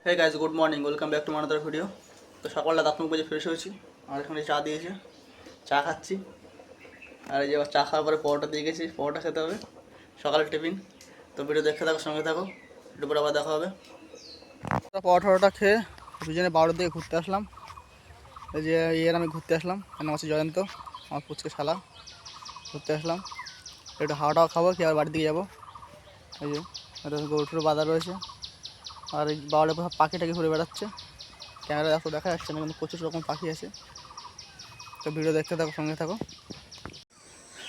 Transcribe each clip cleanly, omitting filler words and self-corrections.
Hey guys, good morning, welcome back to মানাদার video. তো সকালটা দাঁত মুখ বেজে ফ্রেশ হয়েছি, আর এখানে চা দিয়েছে, চা খাচ্ছি। আর এই যে চা খাওয়ার পরে পরোটা দিয়ে গেছি, পরোটা খেতে হবে, সকালের টিফিন। তো ভিডিও দেখতে থাকো, সঙ্গে থাকো, একটু পরে আবার দেখা হবে। পরোটা খেয়ে দুজনে 12টার দিকে ঘুরতে আসলাম। এই যে আমি ঘুরতে আসলাম, আমার হচ্ছে জয়ন্ত, আমার পুচকে শালা, ঘুরতে আসলাম। একটু হাওয়াটাও খাবো, কি আর বাড়ির দিকে যাবো। এই যে গরুর বাজার রয়েছে, আর এই বাউলে পাখিটাকে ঘুরে বেড়াচ্ছে। ক্যামেরা এত দেখা যাচ্ছে না, কিন্তু প্রচুর রকম পাখি আছে। তো ভিডিও দেখতে থাকো, সঙ্গে থাকো।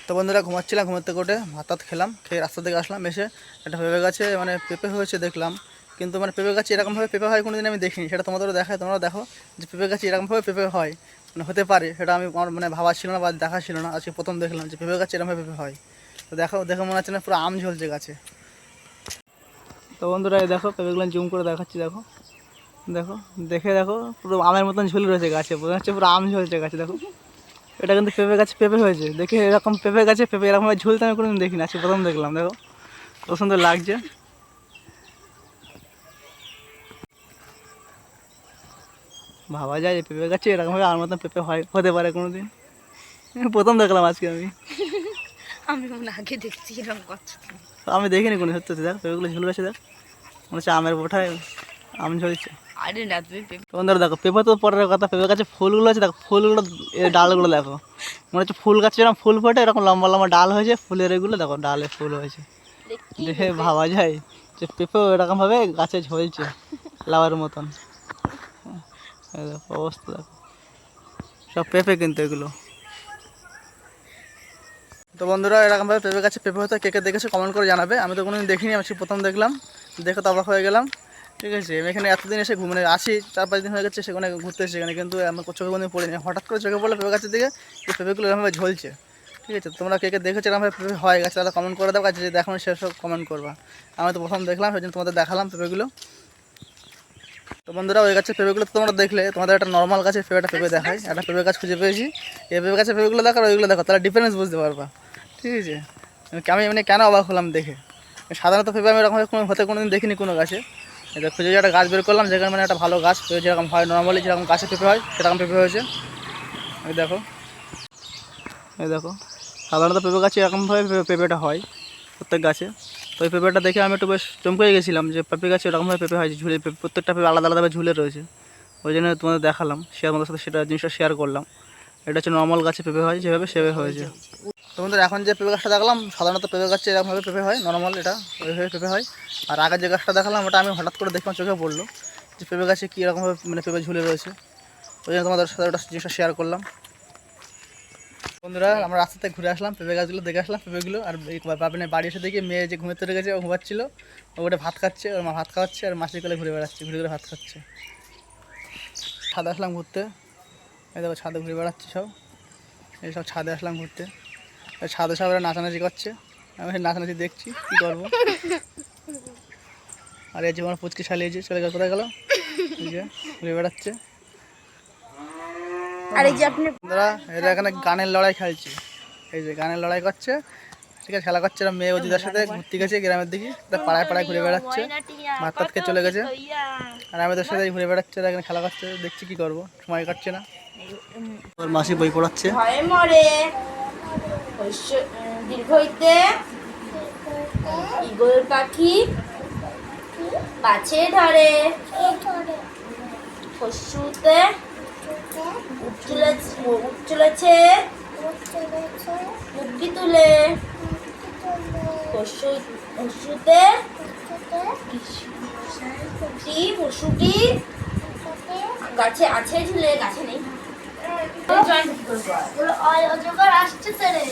তো বন্ধুরা, ঘুমাচ্ছিলাম, ঘুমাতে কোটে ভাত খেলাম, খেয়ে রাস্তা থেকে আসলাম, এসে একটা পেঁপে গাছে মানে পেঁপে হয়েছে দেখলাম। কিন্তু মানে পেঁপে গাছে এরকমভাবে পেঁপে হয় কোনোদিন আমি দেখিনি। সেটা তোমাদেরও দেখায়, তোমরা দেখো যে পেঁপে গাছে এরকমভাবে পেঁপে হয়, মানে হতে পারে। সেটা আমি আমার মানে ভাবা ছিল না বা দেখা ছিল না, আজকে প্রথম দেখলাম যে পেঁপে গাছে এরকমভাবে পেঁপে হয়। তো দেখে মনে হচ্ছে না পুরো আম ঝলছে গাছে। তো বন্ধুরা, এই দেখো পেঁপেগুলো জুম করে দেখাচ্ছি, দেখো দেখো দেখো পুরো আমের মতন ঝুলে রয়েছে গাছে, মনে হচ্ছে পুরো আম ঝুলছে গাছে। দেখো, এটা কিন্তু পেঁপে গাছে পেঁপে হয়েছে। দেখে এরকম পেঁপে গাছে পেঁপে এরকমভাবে ঝুলতে আমি কোনোদিন দেখিনি, আজকে প্রথম দেখলাম। দেখো কত সুন্দর লাগছে। ভাবা যায় যে পেঁপে গাছে এরকমভাবে আমার মতন পেঁপে হয়, হতে পারে কোনোদিন, প্রথম দেখলাম আজকে আমি। আমি আগে দেখছি এরকম কথা, আমি দেখিনি কোনো সত্যি। দেখ পেঁপেগুলো ঝুলে রয়েছে, দেখ মনে হচ্ছে আমের বোঠায় আম ঝুলছে। আরে না তুমি বন্ধুরা দেখো, পেঁপে তো পরের কথা, পেঁপে গাছে ফুলগুলো আছে, দেখো ফুলগুলো, ডালগুলো দেখো, মনে হচ্ছে ফুল গাছে এরকম ফুল ফোটে, এরকম লম্বা লম্বা ডাল হয়েছে ফুলের, এগুলো দেখো ডালে ফুল হয়েছে। দেখে ভাবা যায় যে পেঁপেও এরকমভাবে গাছে ঝলছে লাউয়ের মতন। দেখো অবস্থা, দেখো সব পেঁপে কিন্তু এগুলো। তো বন্ধুরা, এরকমভাবে পেঁপে গাছে পেঁপে হতে কে কে দেখেছে কমেন্ট করে জানাবে। আমি তো কোনোদিন দেখিনি, আমি প্রথম দেখলাম, দেখে তো অবাক হয়ে গেলাম। ঠিক আছে, আমি এখানে এতদিন এসে মানে আসি, 4-5 দিন হয়ে গেছে সেখানে ঘুরতে এসে এখানে, কিন্তু আমার চোখে কোনোদিন পড়িনি। হঠাৎ করে চোখে পড়লো পেঁপে গাছের দিকে, যে পেঁপেগুলো এরকমভাবে ঝলছে। ঠিক আছে, তোমরা কে কে দেখেছো এরকমভাবে পেঁপে হয় গাছে, তারা কমেন্ট করে দাও। গাছে যদি দেখো সেসব কমেন্ট করবা। আমি তো প্রথম দেখলাম, সেই জন্য তোমাদের দেখালাম পেঁপেগুলো। তো বন্ধুরা, ওই গাছের পেঁপেগুলো তোমরা দেখলে, তোমাদের একটা নর্মাল গাছের পেঁপে দেখায়, একটা পেঁপে গাছ খুঁজে পেয়েছি। এই পেঁপে গাছের পেঁপেগুলো দেখো আর ওইগুলো দেখো, তাহলে ডিফারেন্স বুঝতে পারবা। ঠিক আছে, আমি মানে কেন অবাক হলাম দেখে। সাধারণত পেঁপে আমি এরকম হতে কোনোদিন দেখিনি কোনো গাছে। এটা খুঁজে একটা গাছ বের করলাম, যেখানে মানে একটা ভালো গাছ যেরকম হয় নর্মালি, যেরকম গাছে পেঁপে হয় সেরকম পেঁপে হয়েছে। এই দেখো, এই দেখো, সাধারণত পেঁপে গাছে এরকমভাবে পেঁপেটা হয় প্রত্যেক গাছে। তো ওই পেঁপেটা দেখে আমি একটু বেশ চমকে গেছিলাম যে পেঁপে গাছে এরকমভাবে পেঁপে হয়, ঝুলে প্রত্যেকটা পেঁপে আলাদা আলাদাভাবে ঝুলে রয়েছে। ওই জন্য তোমাদের দেখালাম, তোমাদের সাথে সেটা জিনিসটা শেয়ার করলাম। এটা হচ্ছে নর্মাল গাছে পেঁপে হয় যেভাবে সেভাবে হয়েছে। তোমাদের এখন যে পেঁপে গাছটা দেখলাম, সাধারণত পেঁপে গাছে এরকমভাবে পেঁপে হয়, নর্মাল এটা ওইভাবে পেঁপে হয়। আর আগের যে গাছটা দেখালাম, ওটা আমি হঠাৎ করে দেখলাম, চোখে পড়লো যে পেঁপে গাছে কী এরকমভাবে মানে পেঁপে ঝুলে রয়েছে। ওই জন্য তোমাদের সাথে ওটা জিনিসটা শেয়ার করলাম। বন্ধুরা, আমরা রাস্তা থেকে ঘুরে আসলাম, পেঁপে গাছগুলো দেখে আসলাম পেঁপেগুলো। আর এই বাড়ি এসে দেখি মেয়ে যে ঘুমেতে রেখেছে, ও ঘুমাচ্ছিল, ও ওটা ভাত খাচ্ছে, ওর মা ভাত খাওয়াচ্ছে, আর মাসির কোলে ঘুরে বেড়াচ্ছে, ঘুরে ঘুরে ভাত খাচ্ছে। ছাদে আসলাম ঘুরতে, এই দেখো ছাদে ঘুরে বেড়াচ্ছে সব, এই সব ছাদে আসলাম ঘুরতে। ছাদে সব এরা নাচানাচি করছে, আমি নাচানাচি দেখছি, কী করবো। আর এই যে আমার পুচকি শালিয়েছে, চলে গেল, কোথায় গেল, এই যে ঘুরে বেড়াচ্ছে। আর এই যে আপনি এরা এখানে গানের লড়াই খেলছে, এই যে গানের লড়াই করছে। ঠিক আছে, খেলা করছে, এরা মেয়ে ওদিদার সাথে ঘুরতে গেছে গ্রামের দিকে, পাড়ায় পাড়ায় ঘুরে বেড়াচ্ছে, ভাত টাত খেয়ে চলে গেছে। আর আমি ওদের সাথে ঘুরে বেড়াচ্ছে, এখানে খেলা করছে, দেখছি কি করবো, সময় কাটছে না। ওর মাসি বই পড়াচ্ছে। ভয়ে মরে দীর্ঘইতে ঈগল পাখি বাছে ধরে, শস্যতে উঠ চলেছে মুখি তুলে, শস্যতে পশুটি গাছে আছে ঝুলে, গাছে নেই। অজগর আসছে রে,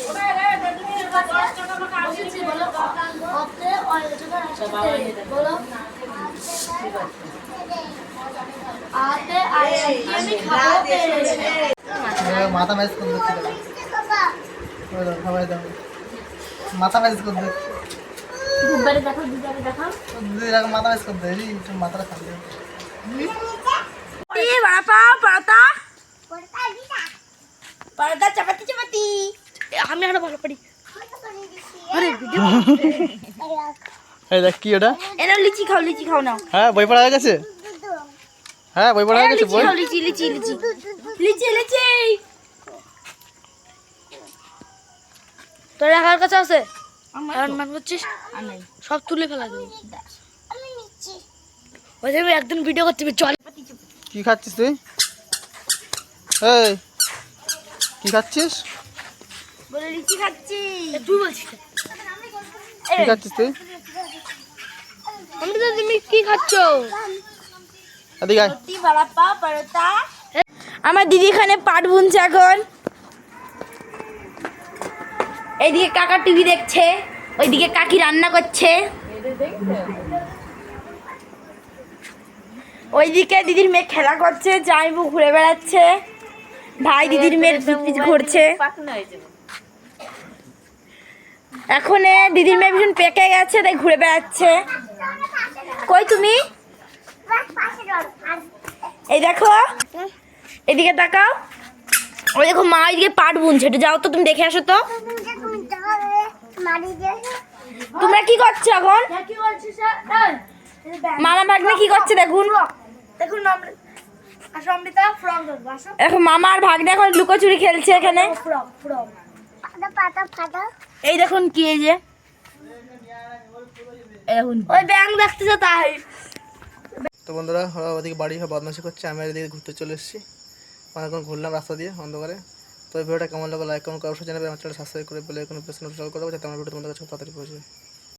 বলো মাথা ম্যাচ করে দিচ্ছে, মাথা ম্যাচ করে দিচ্ছে, মাথা ম্যাচ করে দিচ্ছে, মাথাটা খালি পরোটা চাপাতি চাপাতি। আমি আরো ভালো করি। এই দেখ কি ওটা, লিচি খাও নাও। হ্যাঁ বই পড়া হয়ে গেছে। হ্যাঁ বই পড়া হয়ে গেছে বই। লিচি লিচি লিচি লিচি লিচি তোর একার কাছে আছে আর মান করছিস সব তুলে ফেলা দেবো ওই যে একদিন ভিডিও করতে হবে, চল। কি খাচ্ছিস তুই? এই কি খাচ্ছিস? বলে লিচি খাচ্ছি। তুই বলছিস কি খাচ্ছিস তুই? আমি তো তুমি কি খাচ্ছো? এদিকে আয়। রুটি বাড়াপা পরোটা। আমার দিদি এখানে পাট বুনছে এখন। এইদিকে কাকা টিভি দেখছে, ওইদিকে কাকি রান্না করছে, ওইদিকে দিদির মেয়ে খেলা করছে, জামাইবু ঘুরে বেড়াচ্ছে, ভাই দিদির মেয়ের পিছ ঘুরছে। এখন দিদির মেয়ে ভীষণ পেকে গেছে, তাই ঘুরে বেড়াচ্ছে। কই তুমি? এই দেখো, এদিকে তাকাও। ওই দেখো মা এদিকে পাট বুনছে, একটু যাও তো তুমি দেখে আসো তো। তোমরা কি করছো এখন? মামা ভাগ্নে কি করছে দেখুন। এখন মামা আর ভাগ্নে এখন লুকোচুরি খেলছে এখানে। এই দেখুন কি এই যে ওই ব্যাংক দেখতেছে তাই। তো বন্ধুরা ওরা ওদিকে বাড়ি বদমাশি করছে, আমি আর এদিকে ঘুরতে চলে এসেছি। অনেকক্ষণ ঘুরলাম রাস্তা দিয়ে অন্ধকারে। তো এই ভিডিওটা কেমন লাগলো লাইক কমেন্ট করে অবশ্যই জানাবে। আমার চ্যানেল সাবস্ক্রাইব করে বেল আইকন প্রেস করে দেবো যাতে আমার ভিডিও তোমাদের কাছে তাড়াতাড়ি পৌঁছে যায়।